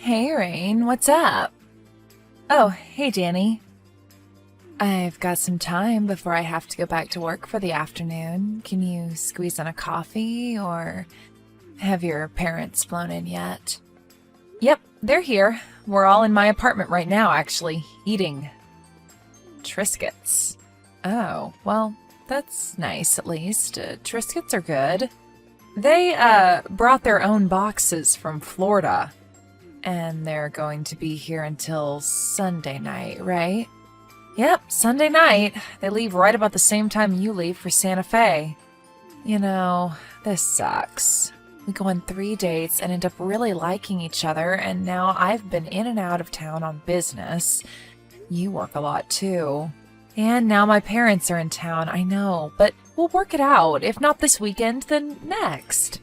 Hey, Rain, what's up? Oh, hey, Danny. I've got some time before I have to go back to work for the afternoon. Can you squeeze in a coffee, or have your parents flown in yet? Yep, they're here. We're all in my apartment right now, actually, eating Triscuits. Oh, well, that's nice at least. Triscuits are good. They, brought their own boxes from Florida. And they're going to be here until Sunday night, right? Yep, Sunday night. They leave right about the same time you leave for Santa Fe. You know, this sucks. We go on 3 dates and end up really liking each other, and now I've been in and out of town on business. You work a lot too. And now my parents are in town, I know, but we'll work it out. If not this weekend, then next.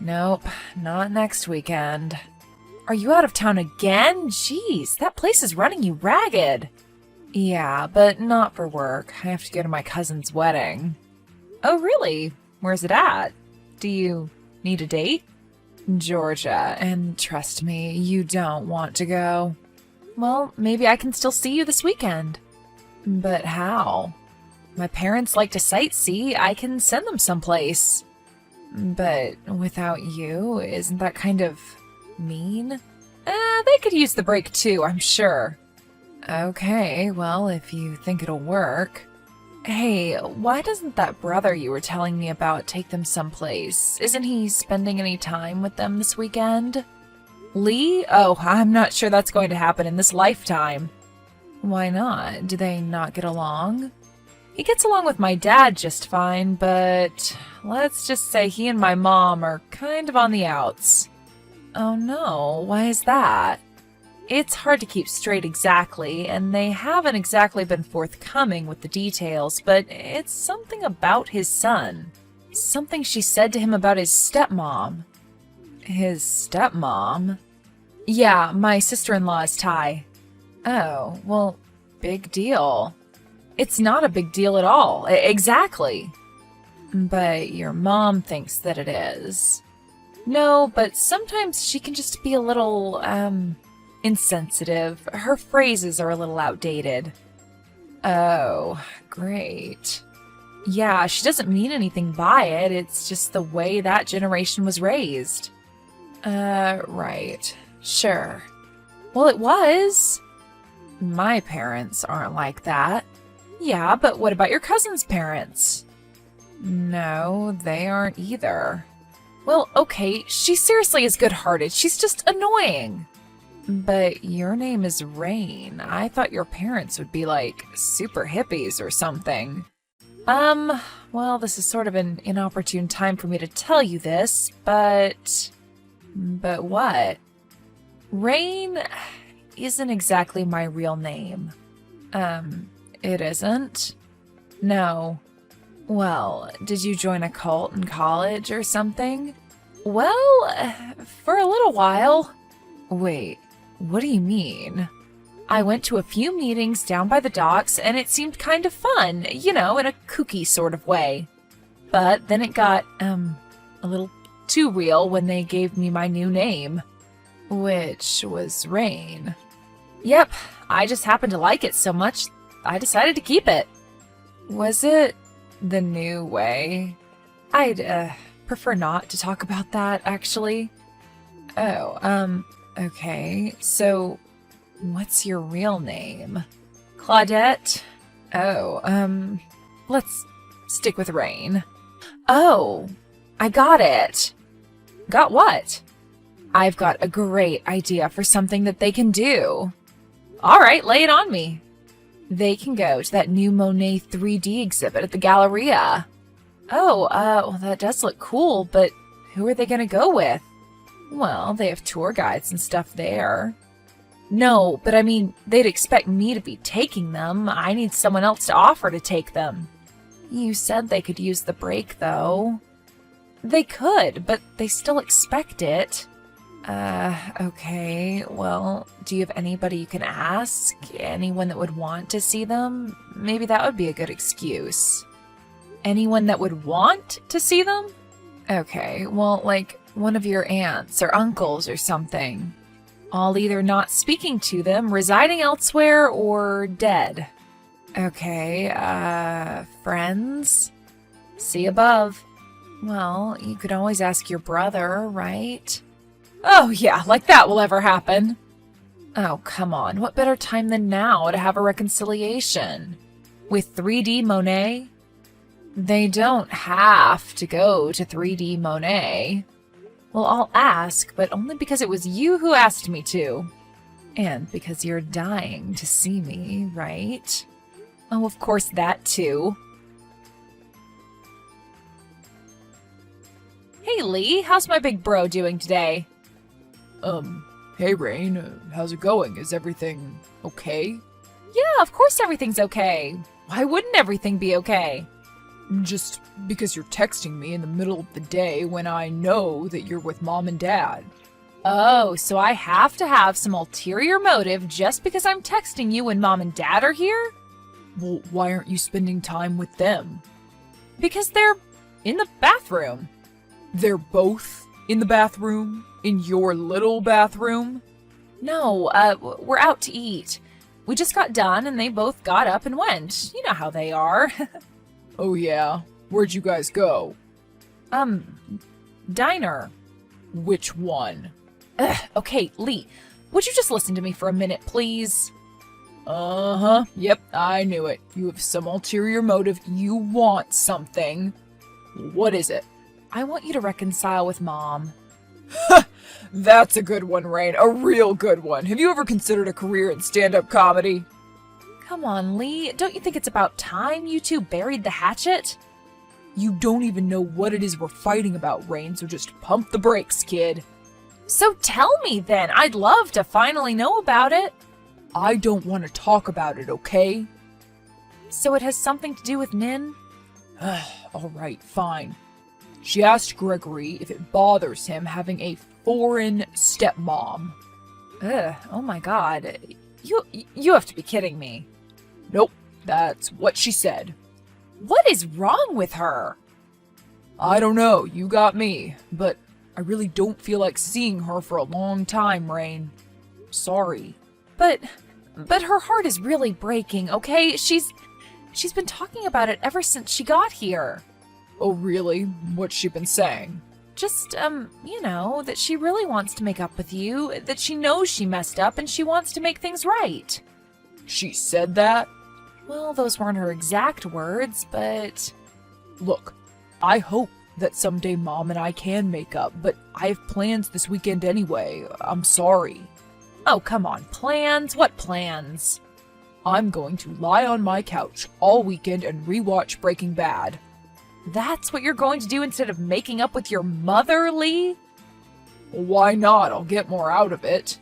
Nope, not next weekend. Are you out of town again? Jeez, that place is running you ragged. Yeah, but not for work. I have to go to my cousin's wedding. Oh, really? Where's it at? Do you need a date? Georgia, and trust me, you don't want to go. Well, maybe I can still see you this weekend. But how? My parents like to sightsee. I can send them someplace. But without you, isn't that kind of mean? They could use the break too, I'm sure. Okay, well, if you think it'll work. Hey, why doesn't that brother you were telling me about take them someplace? Isn't he spending any time with them this weekend? Lee? Oh, I'm not sure that's going to happen in this lifetime. Why not? Do they not get along? He gets along with my dad just fine, but let's just say he and my mom are kind of on the outs. Oh no, why is that? It's hard to keep straight exactly, and they haven't exactly been forthcoming with the details, but it's something about his son. Something she said to him about his stepmom. His stepmom? Yeah, my sister-in-law is Thai. Oh, well, big deal. It's not a big deal at all, exactly. But your mom thinks that it is. No, but sometimes she can just be a little, insensitive. Her phrases are a little outdated. Oh, great. Yeah, she doesn't mean anything by it. It's just the way that generation was raised. Right. Sure. Well, it was. My parents aren't like that. Yeah, but what about your cousin's parents? No, they aren't either. Well, okay, she seriously is good-hearted. She's just annoying. But your name is Rain. I thought your parents would be like super hippies or something. Well, this is sort of an inopportune time for me to tell you this, but what? Rain isn't exactly my real name. It isn't? No. Well, did you join a cult in college or something? Well, for a little while. Wait, what do you mean? I went to a few meetings down by the docks, and it seemed kind of fun, you know, in a kooky sort of way. But then it got, a little too real when they gave me my new name. Which was Rain. Yep, I just happened to like it so much, I decided to keep it. Was it the new way? I'd, prefer not to talk about that, actually. Oh, okay. So, what's your real name? Claudette? Oh, let's stick with Rain. Oh, I got it. Got what? I've got a great idea for something that they can do. All right, lay it on me. They can go to that new Monet 3D exhibit at the Galleria. Oh, well, that does look cool, but who are they going to go with? Well, they have tour guides and stuff there. No, but I mean, they'd expect me to be taking them. I need someone else to offer to take them. You said they could use the break, though. They could, but they still expect it. Okay, well, do you have anybody you can ask? Anyone that would want to see them? Maybe that would be a good excuse. Anyone that would want to see them? Okay, well, like one of your aunts or uncles or something. All either not speaking to them, residing elsewhere, or dead. Okay, friends? See above. Well, you could always ask your brother, right? Oh yeah, like that will ever happen. Oh, come on, what better time than now to have a reconciliation? With 3D Monet? They don't have to go to 3D Monet. Well, I'll ask, but only because it was you who asked me to. And because you're dying to see me, right? Oh, of course, that too. Hey, Lee, how's my big bro doing today? Hey Rain, how's it going? Is everything okay? Yeah, of course everything's okay. Why wouldn't everything be okay? Just because you're texting me in the middle of the day when I know that you're with Mom and Dad. Oh, so I have to have some ulterior motive just because I'm texting you when Mom and Dad are here? Well, why aren't you spending time with them? Because they're in the bathroom. They're both in the bathroom? In your little bathroom? No, we're out to eat. We just got done and they both got up and went. You know how they are. Oh yeah? Where'd you guys go? Diner. Which one? Okay, Lee, would you just listen to me for a minute, please? Uh-huh. Yep, I knew it. You have some ulterior motive. You want something. What is it? I want you to reconcile with Mom. That's a good one, Rain. A real good one. Have you ever considered a career in stand-up comedy? Come on, Lee. Don't you think it's about time you two buried the hatchet? You don't even know what it is we're fighting about, Rain, so just pump the brakes, kid. So tell me then. I'd love to finally know about it. I don't want to talk about it, okay? So it has something to do with Nin? All right, fine. She asked Gregory if it bothers him having a foreign stepmom. Oh my god. You have to be kidding me. Nope, that's what she said. What is wrong with her? I don't know, you got me, but I really don't feel like seeing her for a long time, Rain. Sorry. But her heart is really breaking, okay? She's been talking about it ever since she got here. Oh, really? What's she been saying? Just, that she really wants to make up with you, that she knows she messed up and she wants to make things right. She said that? Well, those weren't her exact words, but... Look, I hope that someday Mom and I can make up, but I have plans this weekend anyway. I'm sorry. Oh, come on, plans? What plans? I'm going to lie on my couch all weekend and rewatch Breaking Bad. That's what you're going to do instead of making up with your mother, Lee? Why not? I'll get more out of it.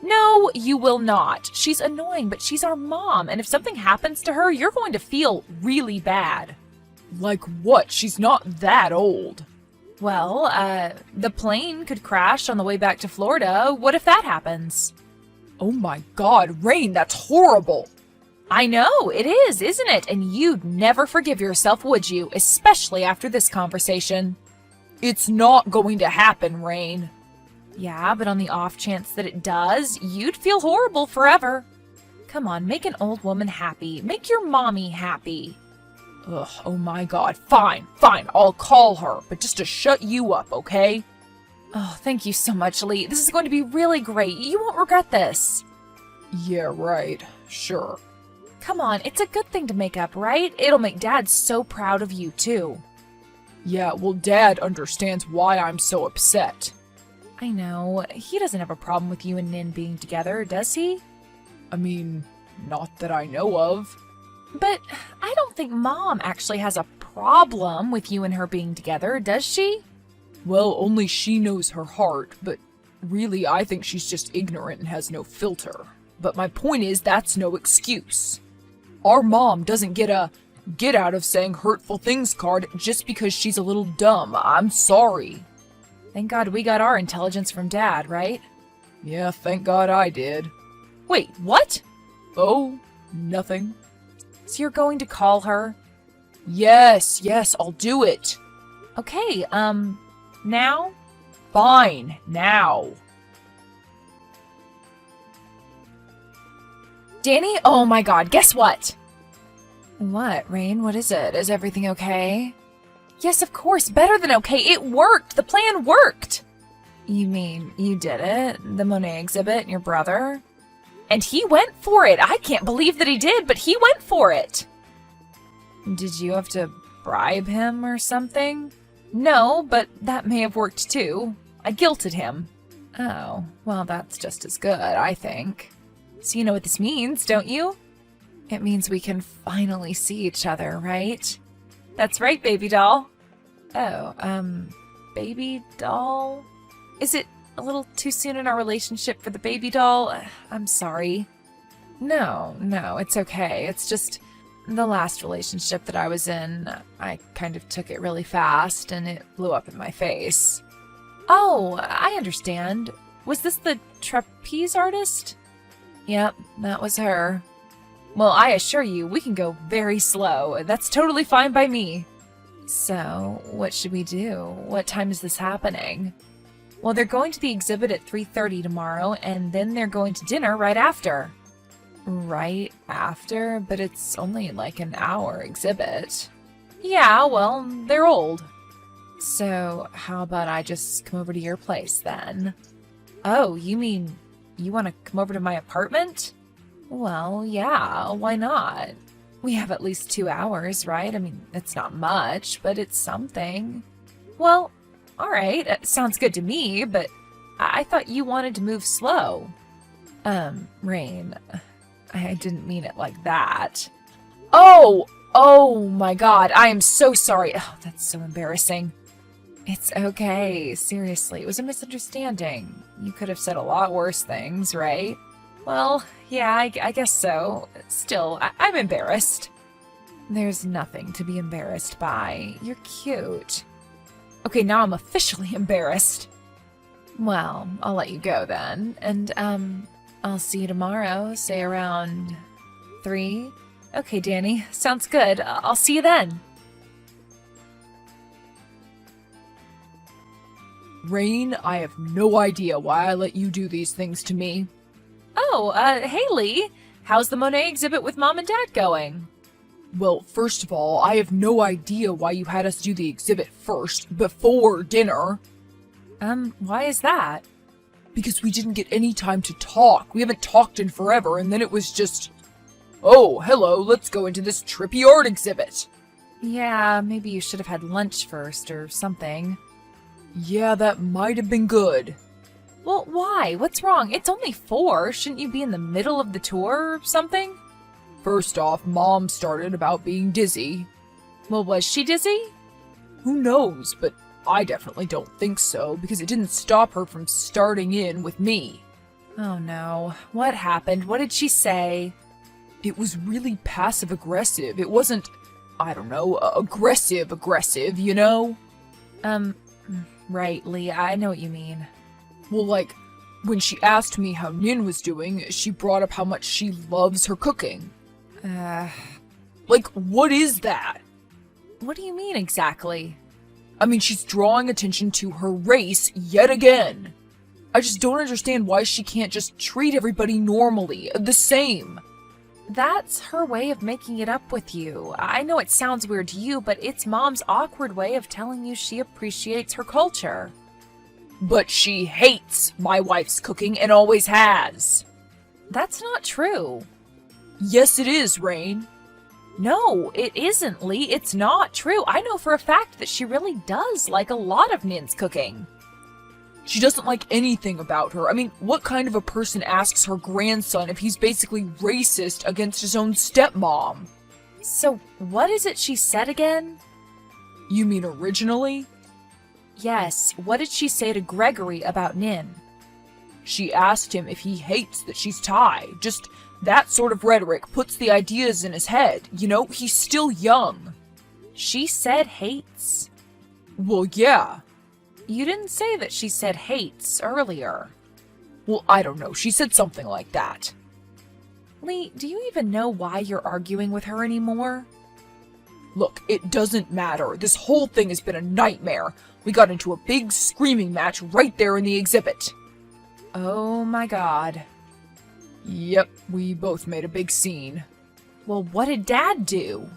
No, you will not. She's annoying, but she's our mom, and if something happens to her, you're going to feel really bad. Like what? She's not that old. Well, the plane could crash on the way back to Florida. What if that happens? Oh my god, Rain, that's horrible! I know, it is, isn't it? And you'd never forgive yourself, would you? Especially after this conversation. It's not going to happen, Rain. Yeah, but on the off chance that it does, you'd feel horrible forever. Come on, make an old woman happy. Make your mommy happy. Ugh, oh my god. Fine, I'll call her, but just to shut you up, okay? Oh, thank you so much, Lee. This is going to be really great. You won't regret this. Yeah, right. Sure. Come on, it's a good thing to make up, right? It'll make Dad so proud of you, too. Yeah, well, Dad understands why I'm so upset. I know. He doesn't have a problem with you and Nin being together, does he? I mean, not that I know of. But I don't think Mom actually has a problem with you and her being together, does she? Well, only she knows her heart, but really I think she's just ignorant and has no filter. But my point is, that's no excuse. Our mom doesn't get a get out of saying hurtful things card just because she's a little dumb. I'm sorry. Thank God we got our intelligence from Dad, right? Yeah, thank God I did. Wait, what? Oh, nothing. So you're going to call her? Yes, I'll do it. Okay, now? Fine, now. Danny? Oh my god, guess what? What, Rain? What is it? Is everything okay? Yes, of course, better than okay. It worked! The plan worked! You mean you did it? The Monet exhibit and your brother? And he went for it! I can't believe that he did, but he went for it! Did you have to bribe him or something? No, but that may have worked too. I guilted him. Oh, well, that's just as good, I think. So you know what this means, don't you? It means we can finally see each other, right? That's right, baby doll. Oh, baby doll? Is it a little too soon in our relationship for the baby doll? I'm sorry. No, it's okay. It's just the last relationship that I was in, I kind of took it really fast and it blew up in my face. Oh, I understand. Was this the trapeze artist? Yep, that was her. Well, I assure you, we can go very slow. That's totally fine by me. So, what should we do? What time is this happening? Well, they're going to the exhibit at 3:30 tomorrow, and then they're going to dinner right after. Right after? But it's only like an hour exhibit. Yeah, well, they're old. So, how about I just come over to your place then? Oh, you mean you want to come over to my apartment? Well, yeah, why not? We have at least 2 hours, right? I mean, it's not much, but it's something. Well, all right, sounds good to me, but I thought you wanted to move slow. Rain, I didn't mean it like that. Oh my god, I am so sorry. Oh, that's so embarrassing. It's okay, seriously, it was a misunderstanding. You could have said a lot worse things, right? Well, yeah, I guess so. Still, I'm embarrassed. There's nothing to be embarrassed by. You're cute. Okay, now I'm officially embarrassed. Well, I'll let you go then. And, I'll see you tomorrow, say around 3. Okay, Danny, sounds good. I'll see you then. Rain, I have no idea why I let you do these things to me. Oh, Haley, how's the Monet exhibit with Mom and Dad going? Well, first of all, I have no idea why you had us do the exhibit first, before dinner. Why is that? Because we didn't get any time to talk. We haven't talked in forever, and then it was just, oh, hello, let's go into this trippy art exhibit. Yeah, maybe you should have had lunch first or something. Yeah, that might have been good. Well, why? What's wrong? It's only 4. Shouldn't you be in the middle of the tour or something? First off, Mom started about being dizzy. Well, was she dizzy? Who knows, but I definitely don't think so, because it didn't stop her from starting in with me. Oh no. What happened? What did she say? It was really passive-aggressive. It wasn't, I don't know, aggressive, you know? Right, Lee, I know what you mean. Well, like, when she asked me how Nin was doing, she brought up how much she loves her cooking. Like, what is that? What do you mean exactly? I mean, she's drawing attention to her race yet again. I just don't understand why she can't just treat everybody normally, the same. That's her way of making it up with you. I know it sounds weird to you, but it's Mom's awkward way of telling you she appreciates her culture. But she hates my wife's cooking and always has. That's not true. Yes, it is, Rain. No, it isn't, Lee. It's not true. I know for a fact that she really does like a lot of Nin's cooking. She doesn't like anything about her. I mean, what kind of a person asks her grandson if he's basically racist against his own stepmom? So, what is it she said again? You mean originally? Yes, what did she say to Gregory about Nin? She asked him if he hates that she's Thai. Just that sort of rhetoric puts the ideas in his head. You know, he's still young. She said hates. Well, yeah. You didn't say that she said hates earlier. Well, I don't know. She said something like that. Lee, do you even know why you're arguing with her anymore? Look, it doesn't matter. This whole thing has been a nightmare. We got into a big screaming match right there in the exhibit. Oh my god. Yep, we both made a big scene. Well, what did Dad do?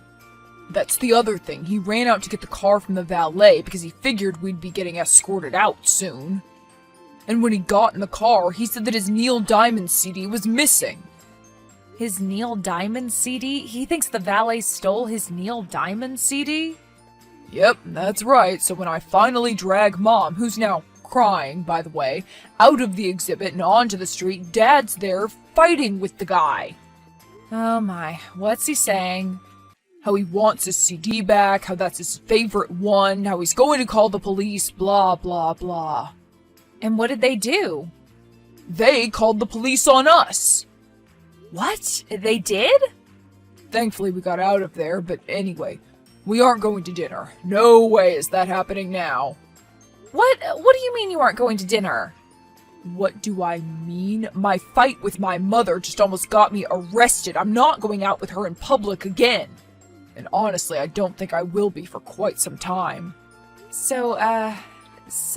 That's the other thing. He ran out to get the car from the valet because he figured we'd be getting escorted out soon. And when he got in the car, he said that his Neil Diamond CD was missing. His Neil Diamond CD? He thinks the valet stole his Neil Diamond CD? Yep, that's right. So when I finally drag Mom, who's now crying, by the way, out of the exhibit and onto the street, Dad's there fighting with the guy. Oh my, what's he saying? How he wants his CD back, how that's his favorite one, how he's going to call the police, blah, blah, blah. And what did they do? They called the police on us. What? They did? Thankfully we got out of there, but anyway, we aren't going to dinner. No way is that happening now. What do you mean you aren't going to dinner? What do I mean? My fight with my mother just almost got me arrested. I'm not going out with her in public again. And honestly, I don't think I will be for quite some time. So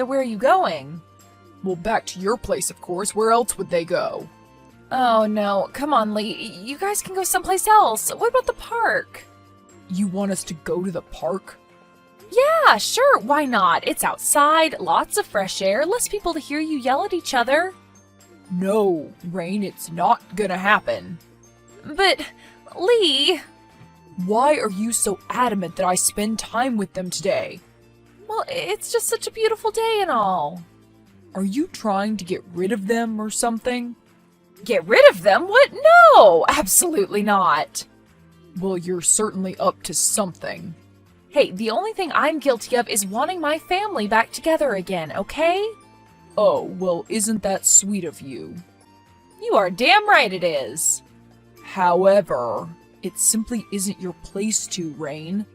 where are you going? Well, back to your place, of course. Where else would they go? Oh no, come on, Lee. You guys can go someplace else. What about the park? You want us to go to the park? Yeah, sure, why not? It's outside, lots of fresh air, less people to hear you yell at each other. No, Rain, it's not gonna happen. But, Lee... Why are you so adamant that I spend time with them today? Well, it's just such a beautiful day and all. Are you trying to get rid of them or something? Get rid of them? What? No, absolutely not. Well, you're certainly up to something. Hey, the only thing I'm guilty of is wanting my family back together again, okay? Oh, well, isn't that sweet of you? You are damn right it is. However, it simply isn't your place to, Rain.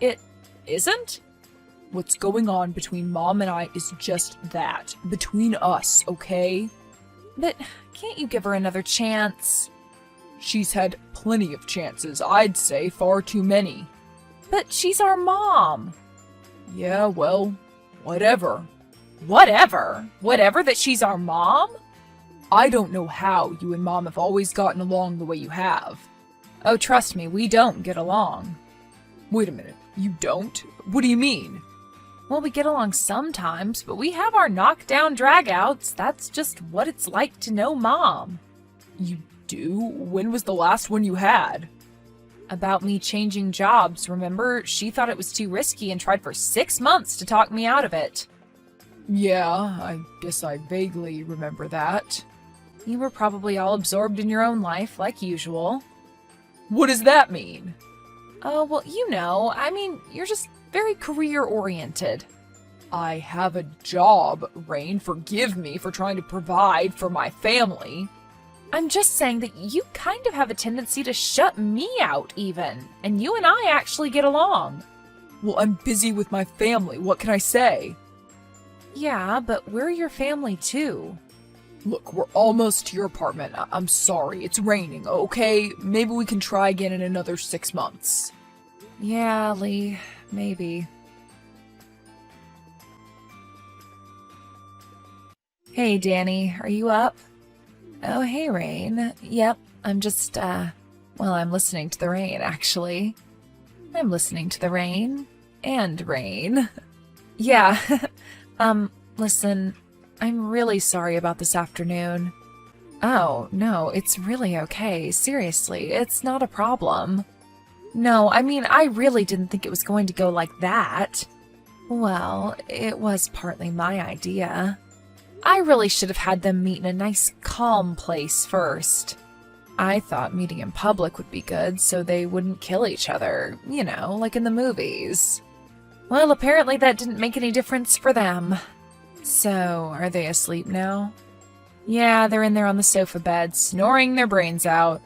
It isn't? What's going on between Mom and I is just that. Between us, okay? But can't you give her another chance? She's had plenty of chances, I'd say far too many. But she's our mom. Yeah, well, whatever. Whatever? Whatever that she's our mom? I don't know how you and Mom have always gotten along the way you have. Oh, trust me, we don't get along. Wait a minute, you don't? What do you mean? Well, we get along sometimes, but we have our knockdown dragouts. That's just what it's like to know Mom. You do? When was the last one you had? About me changing jobs, remember? She thought it was too risky and tried for 6 months to talk me out of it. Yeah, I guess I vaguely remember that. You were probably all absorbed in your own life, like usual. What does that mean? Oh, well, you know, I mean, you're just very career-oriented. I have a job, Rain. Forgive me for trying to provide for my family. I'm just saying that you kind of have a tendency to shut me out, even. And you and I actually get along. Well, I'm busy with my family. What can I say? Yeah, but we're your family, too. Look, we're almost to your apartment. I'm sorry. It's raining, okay? Maybe we can try again in another 6 months. Yeah, Lee. Maybe. Hey, Danny. Are you up? Oh, hey, Rain. Yep, I'm just, I'm listening to the rain, actually. I'm listening to the rain. And rain. Yeah. Listen, I'm really sorry about this afternoon. Oh, no, it's really okay. Seriously, it's not a problem. No, I mean, I really didn't think it was going to go like that. Well, it was partly my idea. I really should have had them meet in a nice, calm place first. I thought meeting in public would be good so they wouldn't kill each other, you know, like in the movies. Well, apparently that didn't make any difference for them. So, are they asleep now? Yeah, they're in there on the sofa bed, snoring their brains out.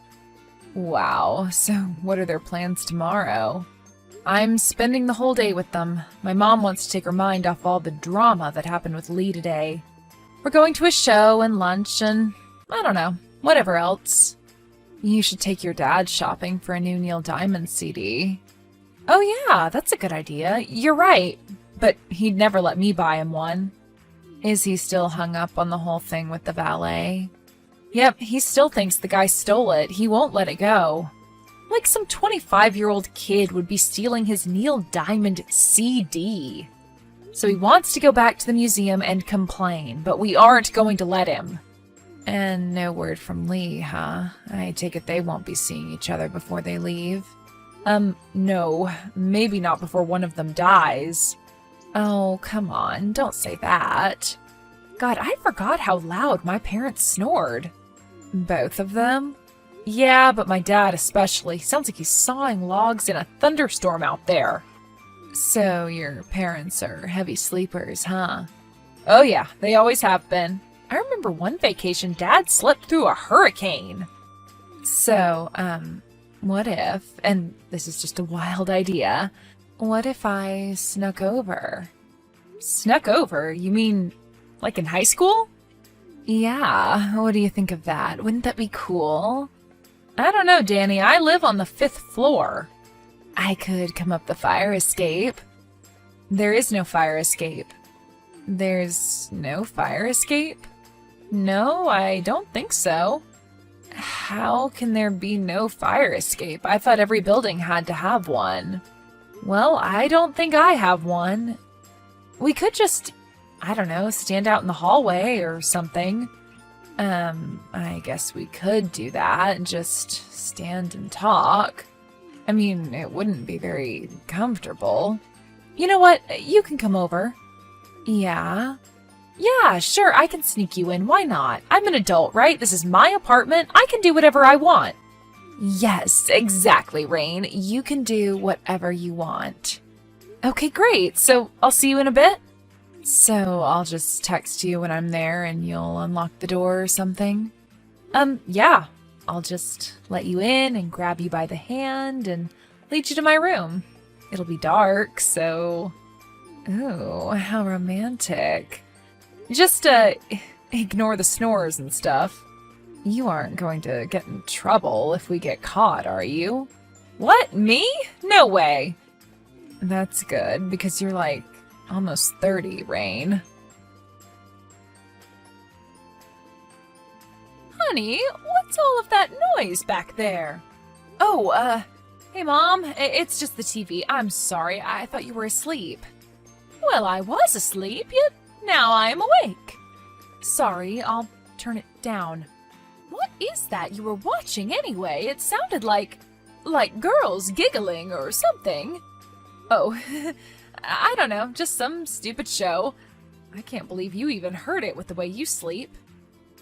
Wow, so what are their plans tomorrow? I'm spending the whole day with them. My mom wants to take her mind off all the drama that happened with Lee today. We're going to a show and lunch and, I don't know, whatever else. You should take your dad shopping for a new Neil Diamond CD. Oh yeah, that's a good idea. You're right, but he'd never let me buy him one. Is he still hung up on the whole thing with the valet? Yep, he still thinks the guy stole it. He won't let it go. Like some 25-year-old kid would be stealing his Neil Diamond CD. So he wants to go back to the museum and complain, but we aren't going to let him. And no word from Lee, huh? I take it they won't be seeing each other before they leave. No. Maybe not before one of them dies. Oh, come on. Don't say that. God, I forgot how loud my parents snored. Both of them? Yeah, but my dad especially. Sounds like he's sawing logs in a thunderstorm out there. So your parents are heavy sleepers, huh? Oh yeah, they always have been. I remember one vacation Dad slept through a hurricane. So, what if, and this is just a wild idea, what if I snuck over? Snuck over? You mean like in high school? Yeah, what do you think of that? Wouldn't that be cool? I don't know, Danny. I live on the 5th floor. I could come up the fire escape. There is no fire escape. There's no fire escape? No, I don't think so. How can there be no fire escape? I thought every building had to have one. Well, I don't think I have one. We could just, I don't know, stand out in the hallway or something. I guess we could do that, just stand and talk. I mean, it wouldn't be very comfortable. You know what? You can come over. Yeah? Yeah, sure, I can sneak you in. Why not? I'm an adult, right? This is my apartment. I can do whatever I want. Yes, exactly, Rain. You can do whatever you want. Okay, great. So I'll see you in a bit? So I'll just text you when I'm there and you'll unlock the door or something? Yeah. I'll just let you in and grab you by the hand and lead you to my room. It'll be dark, so... Ooh, how romantic. Just, ignore the snores and stuff. You aren't going to get in trouble if we get caught, are you? What, me? No way. That's good, because you're like almost 30, Rain. Honey, what's all of that noise back there? Oh, hey Mom, it's just the TV. I'm sorry, I thought you were asleep. Well, I was asleep, yet now I am awake. Sorry, I'll turn it down. What is that you were watching anyway? It sounded like girls giggling or something. Oh, I don't know, just some stupid show. I can't believe you even heard it with the way you sleep.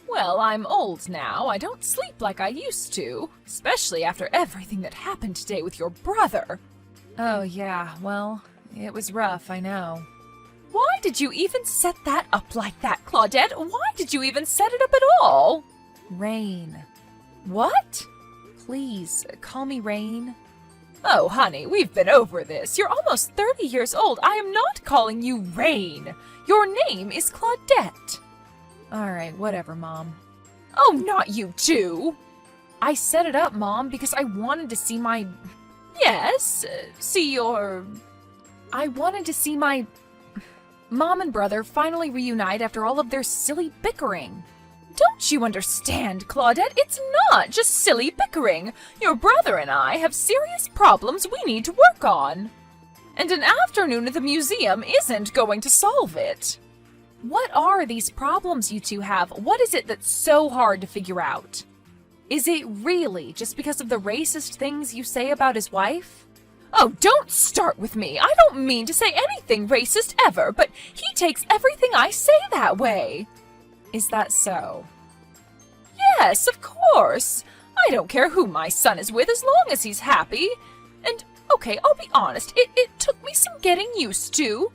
Well, I'm old now. I don't sleep like I used to, especially after everything that happened today with your brother. Oh yeah, well, it was rough, I know. Why did you even set that up like that, Claudette? Why did you even set it up at all? Rain. What? Please, call me Rain. Oh, honey, we've been over this. You're almost 30 years old. I am not calling you Rain. Your name is Claudette. All right, whatever, Mom. Oh, not you too. I set it up, Mom, because I wanted to see my... Yes, see your... I wanted to see my... Mom and brother finally reunite after all of their silly bickering. Don't you understand, Claudette? It's not just silly bickering. Your brother and I have serious problems we need to work on. And an afternoon at the museum isn't going to solve it. What are these problems you two have? What is it that's so hard to figure out? Is it really just because of the racist things you say about his wife? Oh, don't start with me. I don't mean to say anything racist ever, but he takes everything I say that way. Is that so? Yes, of course. I don't care who my son is with as long as he's happy. And, okay, I'll be honest, it took me some getting used to.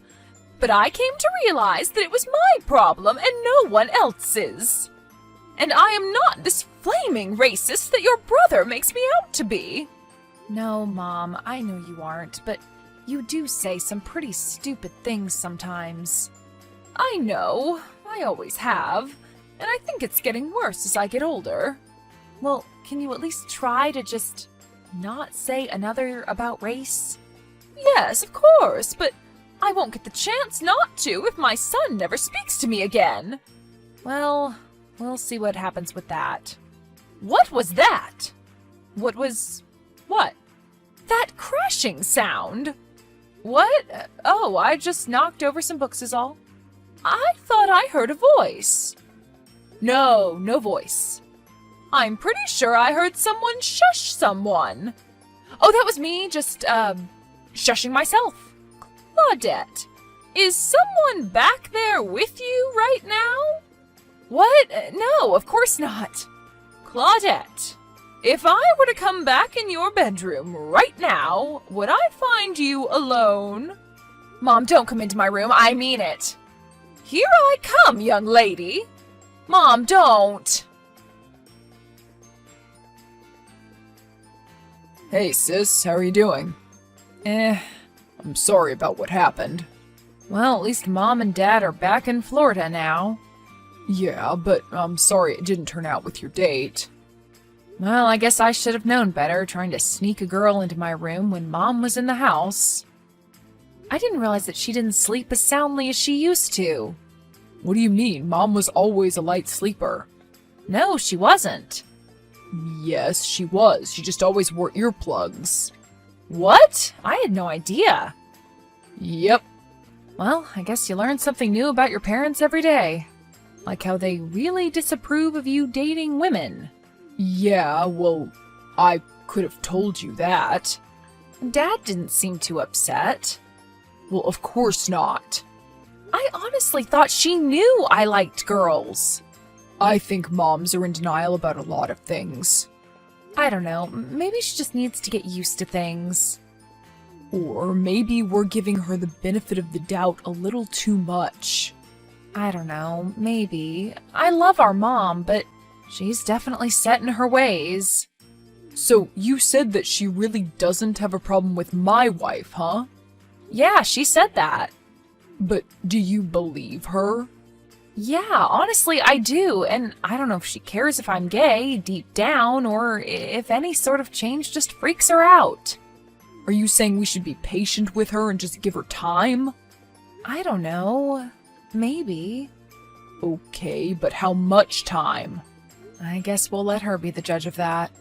But I came to realize that it was my problem and no one else's. And I am not this flaming racist that your brother makes me out to be. No, Mom, I know you aren't, but you do say some pretty stupid things sometimes. I know, I always have, and I think it's getting worse as I get older. Well, can you at least try to just not say another about race? Yes, of course, but I won't get the chance not to if my son never speaks to me again. Well, We'll see what happens with that. What was that? What? That crashing sound? What? Oh, I just knocked over some books is all. I thought I heard a voice. No, no voice. I'm pretty sure I heard someone shush someone. Oh, that was me just, shushing myself. Claudette, is someone back there with you right now? What? No, of course not. Claudette, if I were to come back in your bedroom right now, would I find you alone? Mom, don't come into my room. I mean it. Here I come, young lady. Mom, don't. Hey, sis, how are you doing? I'm sorry about what happened. Well, at least Mom and Dad are back in Florida now. Yeah, but I'm sorry it didn't turn out with your date. Well, I guess I should have known better, trying to sneak a girl into my room when Mom was in the house. I didn't realize that she didn't sleep as soundly as she used to. What do you mean? Mom was always a light sleeper. No, she wasn't. Yes, she was. She just always wore earplugs. What? I had no idea. Yep. Well, I guess you learn something new about your parents every day. Like how they really disapprove of you dating women. Yeah, well, I could have told you that. Dad didn't seem too upset. Well, of course not. I honestly thought she knew I liked girls. I think moms are in denial about a lot of things. I don't know, maybe she just needs to get used to things. Or maybe we're giving her the benefit of the doubt a little too much. I don't know, maybe. I love our mom, but she's definitely set in her ways. So you said that she really doesn't have a problem with my wife, huh? Yeah, she said that. But do you believe her? Yeah, honestly, I do, and I don't know if she cares if I'm gay, deep down, or if any sort of change just freaks her out. Are you saying we should be patient with her and just give her time? I don't know. Maybe. Okay, but how much time? I guess we'll let her be the judge of that.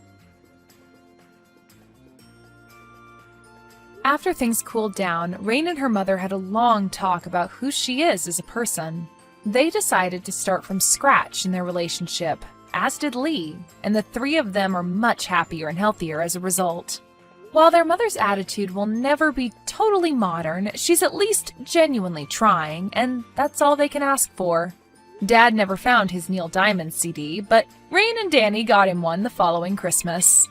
After things cooled down, Rain and her mother had a long talk about who she is as a person. They decided to start from scratch in their relationship, as did Lee, and the three of them are much happier and healthier as a result. While their mother's attitude will never be totally modern, she's at least genuinely trying, and that's all they can ask for. Dad never found his Neil Diamond CD, but Rain and Danny got him one the following Christmas.